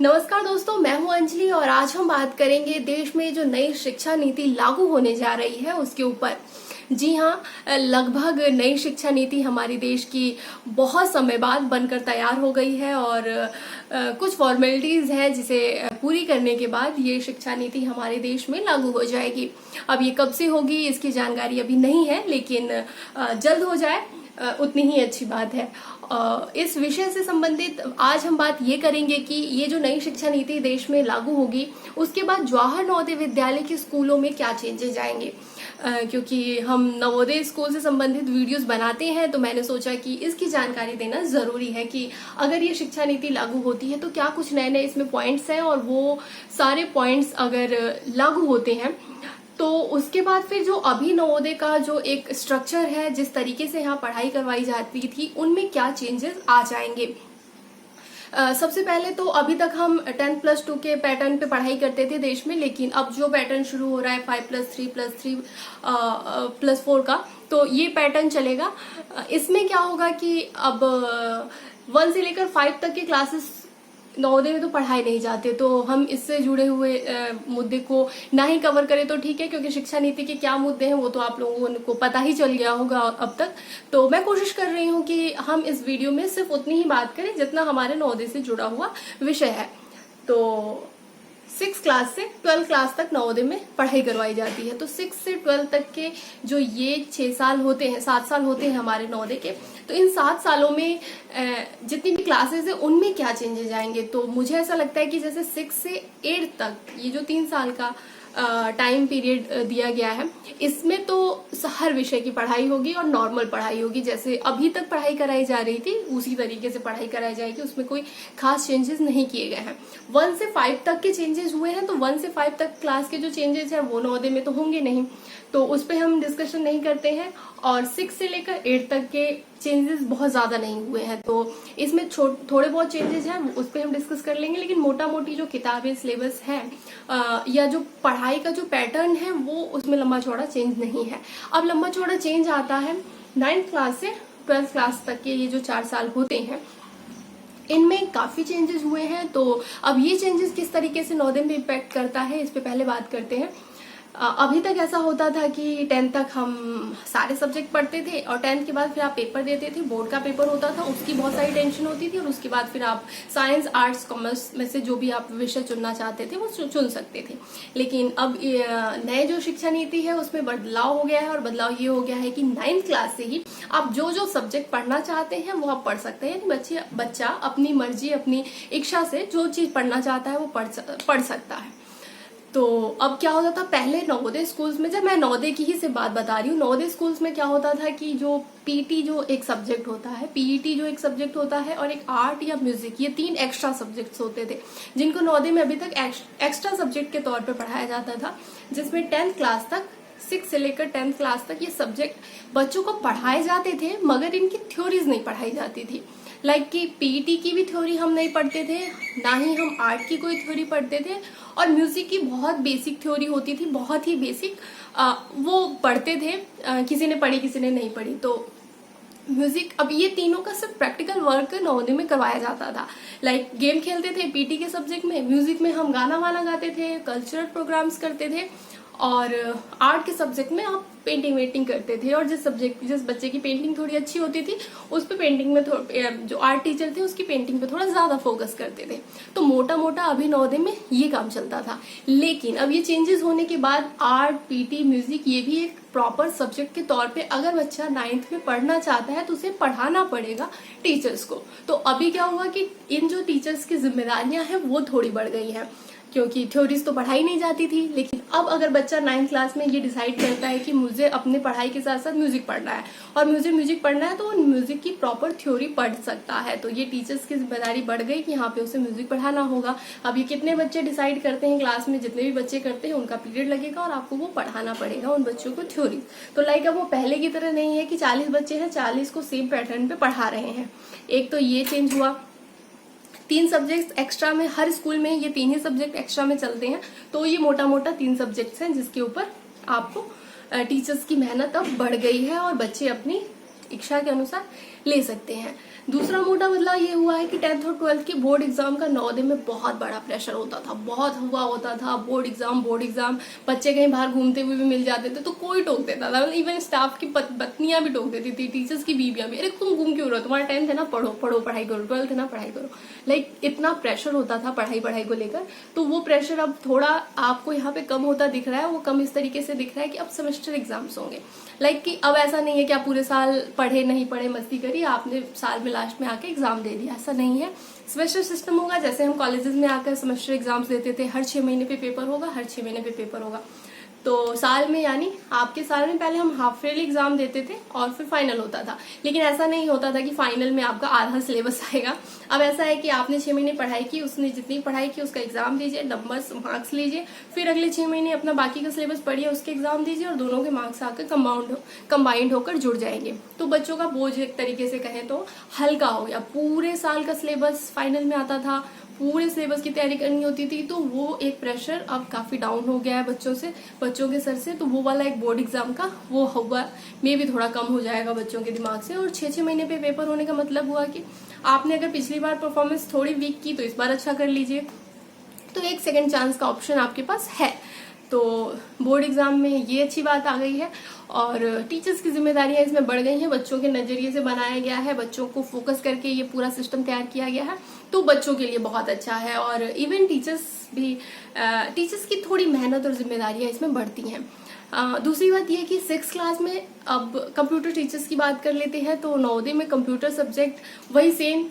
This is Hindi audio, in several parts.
नमस्कार दोस्तों, मैं हूं अंजलि और आज हम बात करेंगे देश में जो नई शिक्षा नीति लागू होने जा रही है उसके ऊपर। जी हाँ, लगभग नई शिक्षा नीति हमारे देश की बहुत समय बाद बनकर तैयार हो गई है और कुछ फॉर्मेलिटीज हैं जिसे पूरी करने के बाद ये शिक्षा नीति हमारे देश में लागू हो जाएगी। अब ये कब से होगी इसकी जानकारी अभी नहीं है, लेकिन जल्द हो जाए उतनी ही अच्छी बात है। इस विषय से संबंधित आज हम बात ये करेंगे कि ये जो नई शिक्षा नीति देश में लागू होगी उसके बाद जवाहर नवोदय विद्यालय के स्कूलों में क्या चेंजेस आएंगे। क्योंकि हम नवोदय स्कूल से संबंधित वीडियोस बनाते हैं तो मैंने सोचा कि इसकी जानकारी देना जरूरी है कि अगर ये शिक्षा नीति लागू होती है तो क्या कुछ नए नए इसमें पॉइंट्स हैं, और वो सारे पॉइंट्स अगर लागू होते हैं तो उसके बाद फिर जो अभी नवोदय का जो एक स्ट्रक्चर है, जिस तरीके से यहाँ पढ़ाई करवाई जाती थी, उनमें क्या चेंजेस आ जाएंगे। सबसे पहले तो अभी तक हम 10+2 के पैटर्न पे पढ़ाई करते थे देश में, लेकिन अब जो पैटर्न शुरू हो रहा है 5+3+3+4 का, तो ये पैटर्न चलेगा। इसमें क्या होगा कि अब 1 से लेकर 5 तक के क्लासेस नवोदय में तो पढ़ाए नहीं जाते, तो हम इससे जुड़े हुए मुद्दे को ना ही कवर करें तो ठीक है, क्योंकि शिक्षा नीति के क्या मुद्दे हैं वो तो आप लोगों को पता ही चल गया होगा अब तक। तो मैं कोशिश कर रही हूँ कि हम इस वीडियो में सिर्फ उतनी ही बात करें जितना हमारे नवोदय से जुड़ा हुआ विषय है। तो 6 क्लास से 12 क्लास तक नवोदय में पढ़ाई करवाई जाती है। तो 6 से 12 तक के जो ये 6 साल होते हैं, 7 साल होते हैं हमारे नवोदय के, तो इन 7 सालों में जितनी भी क्लासेस है उनमें क्या चेंजेस आएंगे। तो मुझे ऐसा लगता है कि जैसे 6 से 8 तक ये जो 3 साल का टाइम पीरियड दिया गया है, इसमें तो हर विषय की पढ़ाई होगी और नॉर्मल पढ़ाई होगी। जैसे अभी तक पढ़ाई कराई जा रही थी उसी तरीके से पढ़ाई कराई जाएगी, उसमें कोई खास चेंजेस नहीं किए गए हैं। 1 से 5 तक के चेंजेस हुए हैं, तो 1 से 5 तक क्लास के जो चेंजेस हैं वो नवोदय में तो होंगे नहीं, तो उस पर हम डिस्कशन नहीं करते हैं। और 6 से लेकर 8 तक के चेंजेस बहुत ज्यादा नहीं हुए हैं, तो इसमें थोड़े बहुत चेंजेस हैं, उस पर हम डिस्कस कर लेंगे। लेकिन मोटा मोटी जो किताबें, सिलेबस है या जो पढ़ाई का जो पैटर्न है वो उसमें लंबा चौड़ा चेंज नहीं है। अब लंबा चौड़ा चेंज आता है 9th क्लास से 12th क्लास तक के ये जो 4 साल होते हैं, इनमें काफी चेंजेस हुए हैं। तो अब ये चेंजेस किस तरीके से नवोदय में इम्पैक्ट करता है इस पे पहले बात करते हैं। अभी तक ऐसा होता था कि 10th तक हम सारे सब्जेक्ट पढ़ते थे और 10th के बाद फिर आप पेपर देते थे, बोर्ड का पेपर होता था, उसकी बहुत सारी टेंशन होती थी, और उसके बाद फिर आप साइंस, आर्ट्स, कॉमर्स में से जो भी आप विषय चुनना चाहते थे वो चुन सकते थे। लेकिन अब नए जो शिक्षा नीति है उसमें बदलाव हो गया है, और बदलाव ये हो गया है कि 9th क्लास से ही आप जो जो सब्जेक्ट पढ़ना चाहते हैं वो आप पढ़ सकते हैं। बच्चा अपनी मर्जी, अपनी इच्छा से जो चीज पढ़ना चाहता है वो पढ़ सकता है। तो अब क्या होता था पहले नवोदय स्कूल्स में, जब मैं नवोदय की ही से बात बता रही हूँ, नवोदय स्कूल्स में क्या होता था कि जो पीटी जो एक सब्जेक्ट होता है, पीईटी जो एक सब्जेक्ट होता है, और एक आर्ट या म्यूजिक, ये 3 एक्स्ट्रा सब्जेक्ट्स होते थे जिनको नवोदय में अभी तक एक्स्ट्रा सब्जेक्ट के तौर पे पढ़ाया जाता था, जिसमें 10th क्लास तक, 6 से लेकर 10th क्लास तक ये सब्जेक्ट बच्चों को पढ़ाए जाते थे, मगर इनकी थ्योरीज नहीं पढ़ाई जाती थी। लाइक कि पीईटी की भी थ्योरी हम नहीं पढ़ते थे, ना ही हम आर्ट की कोई थ्योरी पढ़ते थे, और म्यूजिक की बहुत बेसिक थ्योरी होती थी, बहुत ही बेसिक, वो पढ़ते थे। किसी ने पढ़ी, किसी ने नहीं पढ़ी। तो म्यूजिक, अब ये तीनों का सिर्फ प्रैक्टिकल वर्क नवोदय में करवाया जाता था। लाइक गेम खेलते थे पीटी के सब्जेक्ट में, म्यूजिक में हम गाना वाना गाते थे, कल्चरल प्रोग्राम्स करते थे, और आर्ट के सब्जेक्ट में आप पेंटिंग वेंटिंग करते थे। और जिस बच्चे की पेंटिंग थोड़ी अच्छी होती थी उस पे पेंटिंग में जो आर्ट टीचर थे उसकी पेंटिंग पे थोड़ा ज्यादा फोकस करते थे। तो मोटा मोटा अभी नवोदय में ये काम चलता था। लेकिन अब ये चेंजेस होने के बाद आर्ट, पीटी, म्यूजिक ये भी एक प्रॉपर सब्जेक्ट के तौर पे अगर बच्चा 9th में पढ़ना चाहता है तो उसे पढ़ाना पड़ेगा टीचर्स को। तो अभी क्या हुआ कि इन जो टीचर्स की जिम्मेदारियां हैं वो थोड़ी बढ़ गई हैं, क्योंकि थ्योरीज तो पढ़ाई नहीं जाती थी। लेकिन अब अगर बच्चा 9th क्लास में ये डिसाइड करता है कि मुझे अपने पढ़ाई के साथ साथ म्यूजिक पढ़ना है और मुझे म्यूजिक पढ़ना है, तो वो म्यूजिक की प्रॉपर थ्योरी पढ़ सकता है। तो ये टीचर्स की जिम्मेदारी बढ़ गई कि यहाँ पे उसे म्यूजिक पढ़ाना होगा। अब ये कितने बच्चे डिसाइड करते हैं क्लास में, जितने भी बच्चे करते हैं उनका पीरियड लगेगा और आपको वो पढ़ाना पड़ेगा उन बच्चों को थ्योरी। तो लाइक अब वो पहले की तरह नहीं है कि 40 बच्चे हैं, 40 को सेम पैटर्न पे पढ़ा रहे हैं। एक तो ये चेंज हुआ। 3 सब्जेक्ट एक्स्ट्रा में, हर स्कूल में ये 3 ही सब्जेक्ट एक्स्ट्रा में चलते हैं, तो ये मोटा मोटा 3 सब्जेक्ट्स हैं जिसके ऊपर आपको टीचर्स की मेहनत अब बढ़ गई है और बच्चे अपनी इच्छा के अनुसार ले सकते हैं। दूसरा मोटा बदलाव ये हुआ है कि 10th और 12th के बोर्ड एग्जाम का नवोदय में बहुत बड़ा प्रेशर होता था, बहुत हुआ होता था। बोर्ड एग्जाम बच्चे कहीं बाहर घूमते हुए भी मिल जाते थे तो कोई टोक देता था, इवन स्टाफ की पत्नियां भी टोक देती थी, टीचर्स की बीवियां भी, अरे तुम घूम क्यों रहो, तुम्हारा 10th है ना, पढ़ो पढ़ो पढ़ाई करो, 12th है ना पढ़ाई करो। लाइक इतना प्रेशर होता था पढ़ाई को लेकर। तो वो प्रेशर अब थोड़ा आपको यहाँ पे कम होता दिख रहा है। वो कम इस तरीके से दिख रहा है कि अब सेमेस्टर एग्जाम्स होंगे। लाइक कि अब ऐसा नहीं है कि आप पूरे साल पढ़े नहीं पढ़े मस्ती करी, आपने साल में लास्ट में आके एग्जाम दे दिया, ऐसा नहीं है। सेमेस्टर सिस्टम होगा, जैसे हम कॉलेजेस में आकर सेमेस्टर एग्जाम्स देते थे, हर 6 महीने पे पेपर होगा, हर 6 महीने पे पेपर होगा। तो साल में, यानी आपके साल में पहले हम हाफ ईयरली एग्जाम देते थे और फिर फाइनल होता था। लेकिन ऐसा नहीं होता था कि फाइनल में आपका आधा सिलेबस आएगा। अब ऐसा है कि आपने 6 महीने पढ़ाई की, उसने जितनी पढ़ाई की उसका एग्जाम दीजिए, नंबर्स मार्क्स लीजिए, फिर अगले 6 महीने अपना बाकी का सिलेबस पढ़िए, उसके एग्जाम दीजिए और दोनों के मार्क्स आकर कंबाइंड होकर जुड़ जाएंगे। तो बच्चों का बोझ एक तरीके से कहें तो हल्का हो गया। पूरे साल का सिलेबस फाइनल में आता था, पूरे सिलेबस की तैयारी करनी होती थी, तो वो एक प्रेशर अब काफी डाउन हो गया है बच्चों के सर से। तो वो वाला एक बोर्ड एग्जाम का वो हुआ में भी थोड़ा कम हो जाएगा बच्चों के दिमाग से। और 6-6 महीने पे पेपर होने का मतलब हुआ कि आपने अगर पिछली बार परफॉर्मेंस थोड़ी वीक की तो इस बार अच्छा कर लीजिए, तो एक सेकेंड चांस का ऑप्शन आपके पास है। तो बोर्ड एग्जाम में ये अच्छी बात आ गई है और टीचर्स की जिम्मेदारियां इसमें बढ़ गई हैं। बच्चों के नजरिए से बनाया गया है, बच्चों को फोकस करके ये पूरा सिस्टम तैयार किया गया है, तो बच्चों के लिए बहुत अच्छा है। और इवन टीचर्स की थोड़ी मेहनत और जिम्मेदारियां इसमें बढ़ती हैं। दूसरी बात यह कि 6th क्लास में अब कंप्यूटर टीचर्स की बात कर लेते हैं, तो नवोदय में कंप्यूटर सब्जेक्ट वही सेम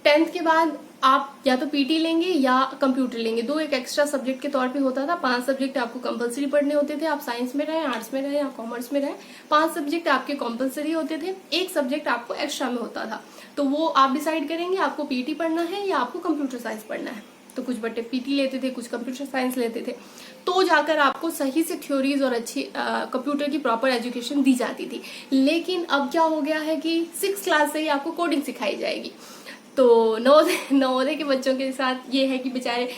10th के बाद आप या तो पीटी लेंगे या कंप्यूटर लेंगे, दो एक एक्स्ट्रा सब्जेक्ट के तौर पे होता था। 5 सब्जेक्ट आपको कंपलसरी पढ़ने होते थे, आप साइंस में रहे, आर्ट्स में रहे या कॉमर्स में रहे, 5 सब्जेक्ट आपके कंपलसरी होते थे, एक सब्जेक्ट आपको एक्स्ट्रा में होता था। तो वो आप डिसाइड करेंगे आपको पीटी पढ़ना है या आपको कंप्यूटर साइंस पढ़ना है। तो कुछ बच्चे पीटी लेते थे, कुछ कंप्यूटर साइंस लेते थे, तो जाकर आपको सही से थ्योरीज और अच्छी कंप्यूटर की प्रॉपर एजुकेशन दी जाती थी। लेकिन अब क्या हो गया है कि 6th क्लास से ही आपको कोडिंग सिखाई जाएगी। तो नवोदय के बच्चों के साथ ये है कि बेचारे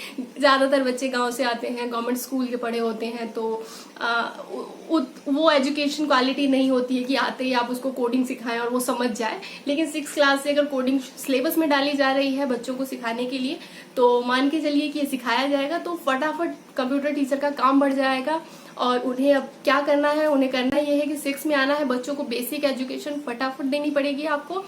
ज्यादातर बच्चे गांव से आते हैं, गवर्नमेंट स्कूल के पढ़े होते हैं, तो वो एजुकेशन क्वालिटी नहीं होती है कि आते ही आप उसको कोडिंग सिखाएं और वो समझ जाए। लेकिन 6th क्लास से अगर कोडिंग सिलेबस में डाली जा रही है बच्चों को सिखाने के लिए, तो मान के चलिए कि ये सिखाया जाएगा, तो फटाफट कंप्यूटर टीचर का काम बढ़ जाएगा। और उन्हें अब क्या करना है, उन्हें करना ये है कि 6 में आना है, बच्चों को बेसिक एजुकेशन फटाफट देनी पड़ेगी आपको।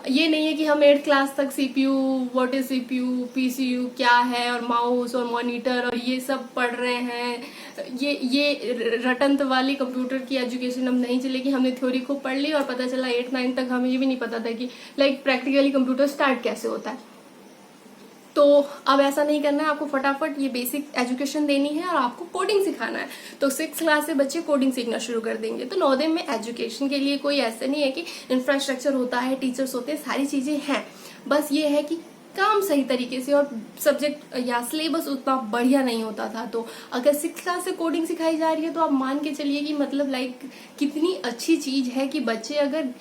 ये नहीं है कि हम 8th क्लास तक CPU, what is CPU, PCU क्या है, और माउस और मॉनिटर और ये सब पढ़ रहे हैं। ये रटंत वाली कंप्यूटर की एजुकेशन अब नहीं चलेगी। हमने थ्योरी खूब पढ़ ली और पता चला 8-9 तक हमें ये भी नहीं पता था कि लाइक प्रैक्टिकली कंप्यूटर स्टार्ट कैसे होता है। तो अब ऐसा नहीं करना है, आपको फटाफट ये बेसिक एजुकेशन देनी है और आपको कोडिंग सिखाना है। तो 6th क्लास से बच्चे कोडिंग सीखना शुरू कर देंगे। तो नवोदय में एजुकेशन के लिए कोई ऐसा नहीं है कि इंफ्रास्ट्रक्चर होता है, टीचर्स होते हैं, सारी चीजें हैं, बस ये है कि काम सही तरीके से और सब्जेक्ट या सिलेबस उतना बढ़िया नहीं होता था। तो अगर 6th क्लास से कोडिंग सिखाई जा रही है तो आप मान के चलिए कि मतलब लाइक कितनी अच्छी चीज है कि बच्चे अगर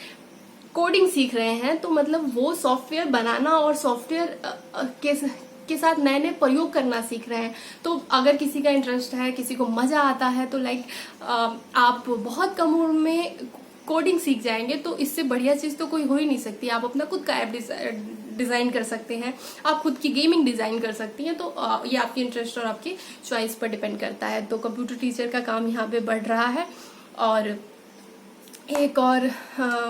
कोडिंग सीख रहे हैं तो मतलब वो सॉफ्टवेयर बनाना और सॉफ्टवेयर के साथ नए नए प्रयोग करना सीख रहे हैं। तो अगर किसी का इंटरेस्ट है, किसी को मजा आता है, तो लाइक आप बहुत कम उम्र में कोडिंग सीख जाएंगे। तो इससे बढ़िया चीज तो कोई हो ही नहीं सकती। आप अपना खुद का ऐप डिजाइन कर सकते हैं, आप खुद की गेमिंग डिजाइन कर सकती हैं। तो ये आपके इंटरेस्ट और आपकी चॉइस पर डिपेंड करता है। तो कंप्यूटर टीचर का काम यहाँ पे बढ़ रहा है। और एक और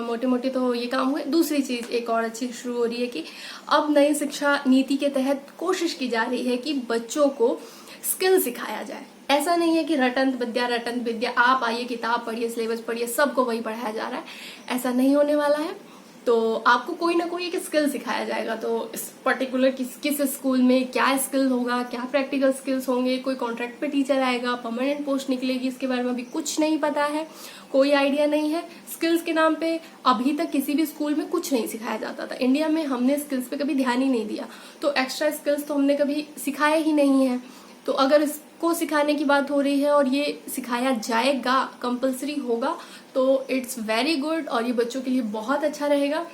मोटे मोटे तो ये काम हुए। दूसरी चीज एक और अच्छी शुरू हो रही है कि अब नई शिक्षा नीति के तहत कोशिश की जा रही है कि बच्चों को स्किल सिखाया जाए। ऐसा नहीं है कि रटंत विद्या आप आइए किताब पढ़िए, सिलेबस पढ़िए, सबको वही पढ़ाया जा रहा है, ऐसा नहीं होने वाला है। तो आपको कोई ना कोई एक स्किल सिखाया जाएगा। तो इस पर्टिकुलर किस स्कूल में क्या स्किल होगा, क्या प्रैक्टिकल स्किल्स होंगे, कोई कॉन्ट्रैक्ट पे टीचर आएगा, परमानेंट पोस्ट निकलेगी, इसके बारे में अभी कुछ नहीं पता है, कोई आइडिया नहीं है। स्किल्स के नाम पे अभी तक किसी भी स्कूल में कुछ नहीं सिखाया जाता था। इंडिया में हमने स्किल्स पे कभी ध्यान ही नहीं दिया, तो एक्स्ट्रा स्किल्स तो हमने कभी सिखाया ही नहीं है। तो अगर इसको सिखाने की बात हो रही है और ये सिखाया जाएगा, कंपलसरी होगा, तो इट्स वेरी गुड और ये बच्चों के लिए बहुत अच्छा रहेगा।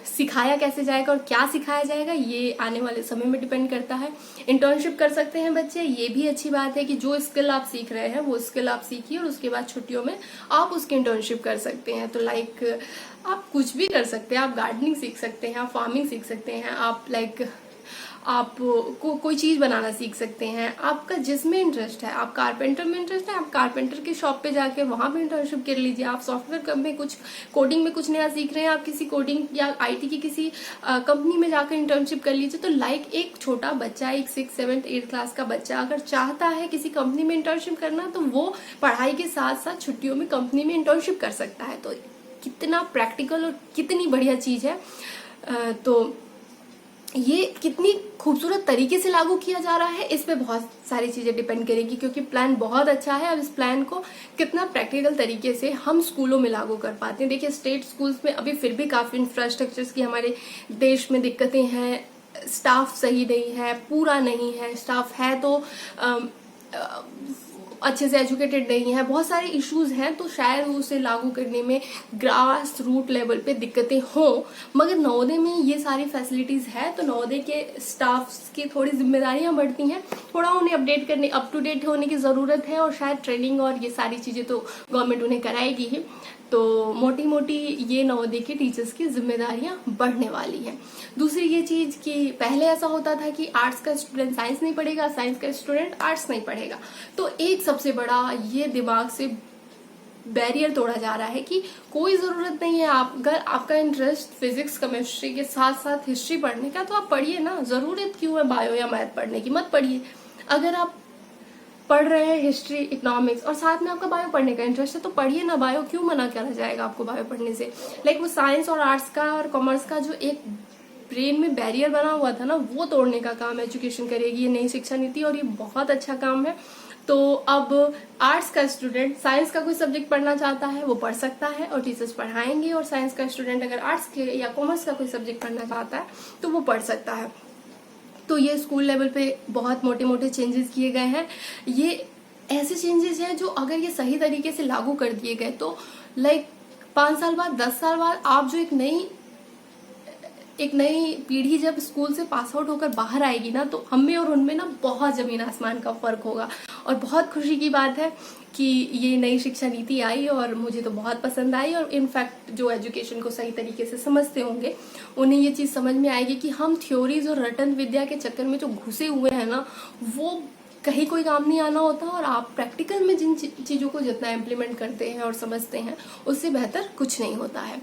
सिखाया कैसे जाएगा और क्या सिखाया जाएगा ये आने वाले समय में डिपेंड करता है। इंटर्नशिप कर सकते हैं बच्चे, ये भी अच्छी बात है कि जो स्किल आप सीख रहे हैं वो स्किल आप सीखिए और उसके बाद छुट्टियों में आप उसकी इंटर्नशिप कर सकते हैं। तो लाइक आप कुछ भी कर सकते हैं, आप गार्डनिंग सीख सकते हैं, आप फार्मिंग सीख सकते हैं, आप आप कोई चीज बनाना सीख सकते हैं, आपका जिसमें इंटरेस्ट है। आप कारपेंटर में इंटरेस्ट है, आप कारपेंटर की शॉप पे जाके वहां पे इंटर्नशिप कर लीजिए। आप सॉफ्टवेयर में कुछ कोडिंग में कुछ नया सीख रहे हैं, आप किसी कोडिंग या आईटी की किसी कंपनी में जाकर इंटर्नशिप कर लीजिए। तो लाइक एक छोटा बच्चा, एक 6, 7, 8 क्लास का बच्चा अगर चाहता है किसी कंपनी में इंटर्नशिप करना, तो वो पढ़ाई के साथ साथ छुट्टियों में कंपनी में इंटर्नशिप कर सकता है। तो कितना प्रैक्टिकल और कितनी बढ़िया चीज है। तो ये कितनी खूबसूरत तरीके से लागू किया जा रहा है, इस पे बहुत सारी चीजें डिपेंड करेगी, क्योंकि प्लान बहुत अच्छा है। अब इस प्लान को कितना प्रैक्टिकल तरीके से हम स्कूलों में लागू कर पाते हैं। देखिए स्टेट स्कूल्स में अभी फिर भी काफी इंफ्रास्ट्रक्चर्स की हमारे देश में दिक्कतें हैं, स्टाफ सही नहीं है, पूरा नहीं है, स्टाफ है तो अच्छे से एजुकेटेड नहीं है, बहुत सारे इश्यूज हैं। तो शायद उसे लागू करने में ग्रास रूट लेवल पे दिक्कतें हों, मगर नवोदय में ये सारी फैसिलिटीज है। तो नवोदय के स्टाफ की थोड़ी जिम्मेदारियां बढ़ती हैं, थोड़ा उन्हें अपडेट करने, अप टू डेट होने की जरूरत है, और शायद ट्रेनिंग और ये सारी चीजें तो गवर्नमेंट उन्हें कराएगी ही। तो मोटी मोटी ये नवोदय के टीचर्स की जिम्मेदारियां बढ़ने वाली हैं। दूसरी ये चीज कि पहले ऐसा होता था कि आर्ट्स का स्टूडेंट साइंस नहीं पढ़ेगा, साइंस का स्टूडेंट आर्ट्स नहीं पढ़ेगा। तो एक सबसे बड़ा ये दिमाग से बैरियर तोड़ा जा रहा है कि कोई जरूरत नहीं है, आप अगर आपका इंटरेस्ट फिजिक्स केमिस्ट्री के साथ साथ हिस्ट्री पढ़ने का, तो आप पढ़िए ना, जरूरत क्यों है बायो या मैथ पढ़ने की, मत पढ़िए। अगर आप पढ़ रहे हैं हिस्ट्री, इकोनॉमिक्स और साथ में आपका बायो पढ़ने का इंटरेस्ट है, तो पढ़िए ना बायो, क्यों मना करा जाएगा आपको बायो पढ़ने से। लाइक वो साइंस और आर्ट्स का और कॉमर्स का जो एक ब्रेन में बैरियर बना हुआ था ना, वो तोड़ने का काम एजुकेशन करेगी ये नई शिक्षा नीति, और ये बहुत अच्छा काम है। तो अब आर्ट्स का स्टूडेंट साइंस का कोई सब्जेक्ट पढ़ना चाहता है वो पढ़ सकता है और टीचर्स पढ़ाएंगे, और साइंस का स्टूडेंट अगर आर्ट्स के या कॉमर्स का कोई सब्जेक्ट पढ़ना चाहता है तो वो पढ़ सकता है। तो ये स्कूल लेवल पे बहुत मोटे मोटे चेंजेस किए गए हैं। ये ऐसे चेंजेस हैं जो अगर ये सही तरीके से लागू कर दिए गए तो लाइक 5 साल बाद, 10 साल बाद आप जो एक नई पीढ़ी जब स्कूल से पास आउट होकर बाहर आएगी ना, तो हम में और उनमें ना बहुत जमीन आसमान का फर्क होगा। और बहुत खुशी की बात है कि ये नई शिक्षा नीति आई और मुझे तो बहुत पसंद आई। और इनफैक्ट जो एजुकेशन को सही तरीके से समझते होंगे उन्हें ये चीज समझ में आएगी कि हम थ्योरीज और रटन विद्या के चक्कर में जो घुसे हुए हैं ना, वो कहीं कोई काम नहीं आना होता। और आप प्रैक्टिकल में जिन चीजों को जितना इम्प्लीमेंट करते हैं और समझते हैं, उससे बेहतर कुछ नहीं होता है।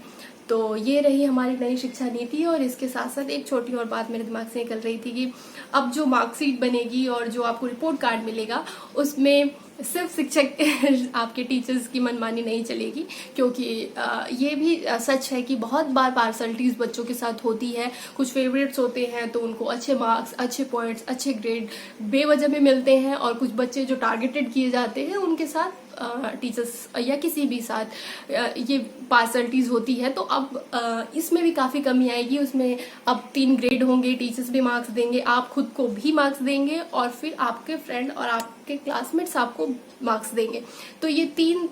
तो ये रही हमारी नई शिक्षा नीति। और इसके साथ साथ एक छोटी और बात मेरे दिमाग से निकल रही थी कि अब जो मार्कशीट बनेगी और जो आपको रिपोर्ट कार्ड मिलेगा, उसमें सिर्फ शिक्षक आपके टीचर्स की मनमानी नहीं चलेगी, क्योंकि ये भी सच है कि बहुत बार पार्सलिटीज बच्चों के साथ होती है। कुछ फेवरेट्स होते हैं तो उनको अच्छे मार्क्स, अच्छे पॉइंट्स, अच्छे ग्रेड बेवजह में मिलते हैं, और कुछ बच्चे जो टारगेटेड किए जाते हैं उनके साथ टीचर्स या किसी भी साथ ये पार्सलिटीज होती है। तो अब इसमें भी काफी कमी आएगी। उसमें अब 3 ग्रेड होंगे, टीचर्स भी मार्क्स देंगे, आप खुद को भी मार्क्स देंगे, और फिर आपके फ्रेंड और आपके क्लासमेट्स आपको मार्क्स देंगे। तो ये 3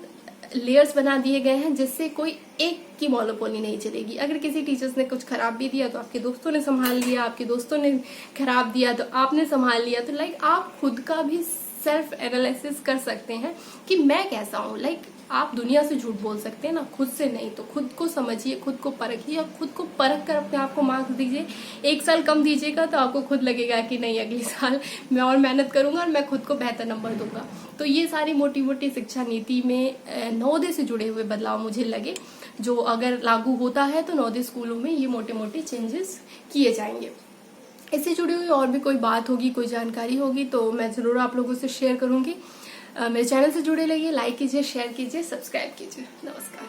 लेयर्स बना दिए गए हैं, जिससे कोई एक की मोनोपोली नहीं चलेगी। अगर किसी टीचर्स ने कुछ खराब भी दिया तो आपके दोस्तों ने संभाल लिया, आपके दोस्तों ने खराब दिया तो आपने संभाल लिया। तो लाइक आप खुद का भी सेल्फ एनालिसिस कर सकते हैं कि मैं कैसा हूँ। लाइक आप दुनिया से झूठ बोल सकते हैं ना, खुद से नहीं। तो खुद को समझिए, खुद को परखिए, और खुद को परख कर अपने आप को मार्क्स दीजिए। 1 साल कम दीजिएगा तो आपको खुद लगेगा कि नहीं, अगले साल मैं और मेहनत करूंगा और मैं खुद को बेहतर नंबर दूंगा। तो ये सारी मोटी मोटी शिक्षा नीति में नवोदय से जुड़े हुए बदलाव मुझे लगे, जो अगर लागू होता है तो नवोदय स्कूलों में ये मोटे मोटे चेंजेस किए जाएंगे। इससे जुड़ी हुई और भी कोई बात होगी, कोई जानकारी होगी तो मैं जरूर आप लोगों से शेयर करूंगी। मेरे चैनल से जुड़े रहिए, लाइक कीजिए, शेयर कीजिए, सब्सक्राइब कीजिए। नमस्कार।